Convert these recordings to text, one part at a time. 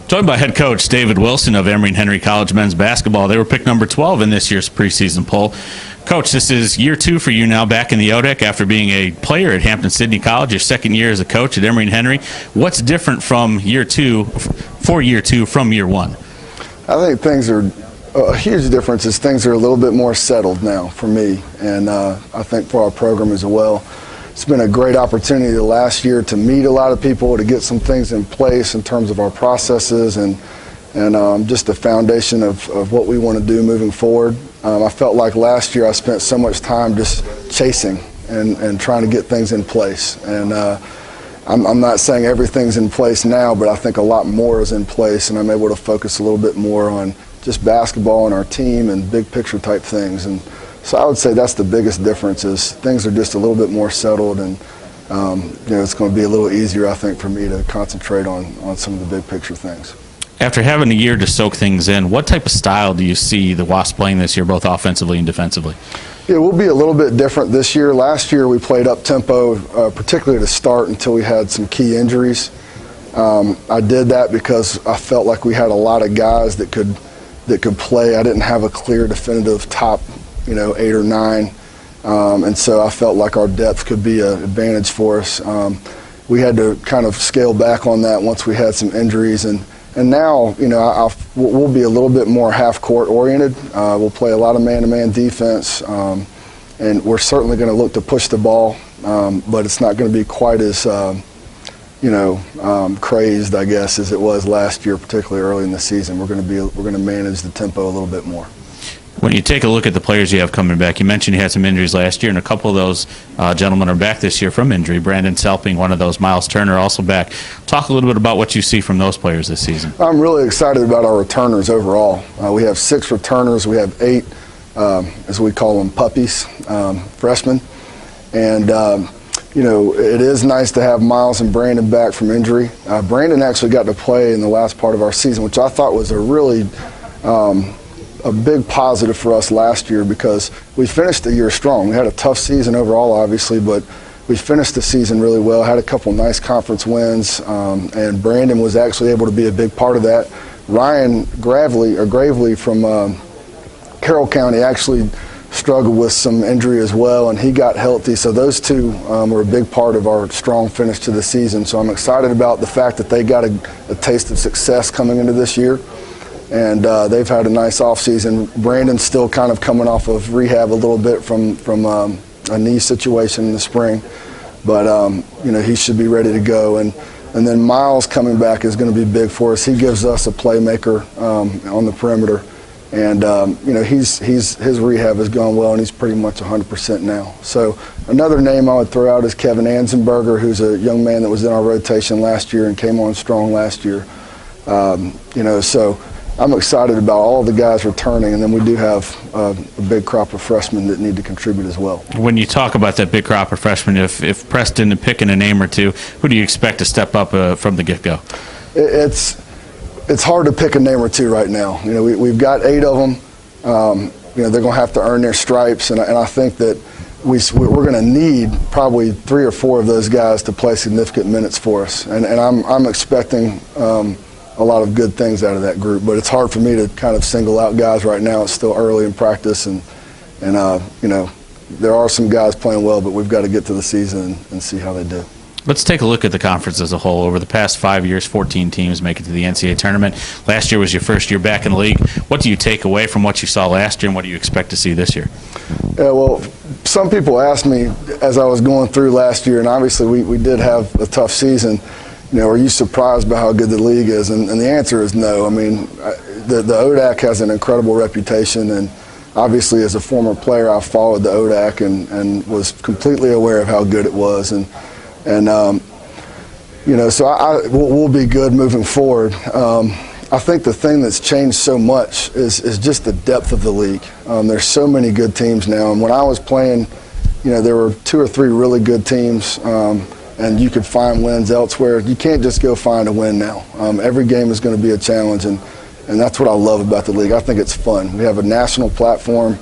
Joined by head coach David Willson of Emory Henry College men's basketball. They were picked number 12 in this year's preseason poll. Coach, this is year 2 for you now back in the ODAC after being a player at Hampton-Sydney College, your second year as a coach at Emory Henry. What's different from year 2 from year 1? I think things are a huge difference is things are a little bit more settled now for me, and I think for our program as well. It's been a great opportunity the last year to meet a lot of people, to get some things in place in terms of our processes and just the foundation of what we want to do moving forward. I felt like last year I spent so much time just chasing and trying to get things in place. And I'm not saying everything's in place now, but I think a lot more is in place, and I'm able to focus a little bit more on just basketball and our team and big picture type things. And so I would say that's the biggest difference, is things are just a little bit more settled, and it's going to be a little easier, I think, for me to concentrate on some of the big picture things. After having a year to soak things in, what type of style do you see the Wasps playing this year, both offensively and defensively? Yeah, we'll be a little bit different this year. Last year we played up tempo, particularly to start, until we had some key injuries. I did that because I felt like we had a lot of guys that could play. I didn't have a clear, definitive top 8 or 9, and so I felt like our depth could be an advantage for us. We had to kind of scale back on that once we had some injuries, and now we'll be a little bit more half-court oriented. We'll play a lot of man-to-man defense, and we're certainly going to look to push the ball, but it's not going to be quite as crazed, I guess, as it was last year, particularly early in the season. We're going to manage the tempo a little bit more. When you take a look at the players you have coming back, you mentioned you had some injuries last year, and a couple of those gentlemen are back this year from injury. Brandon Selping, one of those. Miles Turner also back. Talk a little bit about what you see from those players this season. I'm really excited about our returners overall. We have 6 returners. We have 8, as we call them, puppies, freshmen. And, it is nice to have Miles and Brandon back from injury. Brandon actually got to play in the last part of our season, which I thought was a big positive for us last year, because we finished the year strong. We had a tough season overall, obviously, but we finished the season really well, had a couple nice conference wins, and Brandon was actually able to be a big part of that. Ryan Gravely from Carroll County actually struggled with some injury as well, and he got healthy, so those 2 were a big part of our strong finish to the season. So I'm excited about the fact that they got a taste of success coming into this year. And they've had a nice offseason. Brandon's still kind of coming off of rehab a little bit from a knee situation in the spring, but he should be ready to go. And then Miles coming back is going to be big for us. He gives us a playmaker on the perimeter, and his rehab has gone well, and he's pretty much 100% now. So another name I would throw out is Kevin Anzenberger, who's a young man that was in our rotation last year and came on strong last year. So I'm excited about all the guys returning, and then we do have a big crop of freshmen that need to contribute as well. When you talk about that big crop of freshmen, if Preston is picking a name or 2, who do you expect to step up from the get-go? It's hard to pick a name or 2 right now. We've got 8 of them. They're going to have to earn their stripes, and I think that we're going to need probably 3 or 4 of those guys to play significant minutes for us, and I'm expecting a lot of good things out of that group, but it's hard for me to kind of single out guys right now. It's still early in practice, and there are some guys playing well, but we've got to get to the season and see how they do. Let's take a look at the conference as a whole. Over the past 5 years, 14 teams make it to the NCAA tournament. Last year was your first year back in the league. What do you take away from what you saw last year, and what do you expect to see this year? Yeah, well, some people asked me as I was going through last year, and obviously we did have a tough season. Are you surprised by how good the league is? And the answer is no. I mean, the ODAC has an incredible reputation, and obviously as a former player, I followed the ODAC and was completely aware of how good it was. So we'll be good moving forward. I think the thing that's changed so much is just the depth of the league. There's so many good teams now, and when I was playing, there were 2 or 3 really good teams. And you could find wins elsewhere. You can't just go find a win now. Every game is going to be a challenge, and that's what I love about the league. I think it's fun. We have a national platform.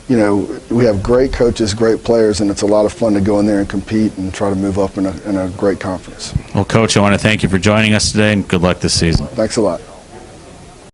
you know, we have great coaches, great players, and it's a lot of fun to go in there and compete and try to move up in a great conference. Well, Coach, I want to thank you for joining us today, and good luck this season. Thanks a lot.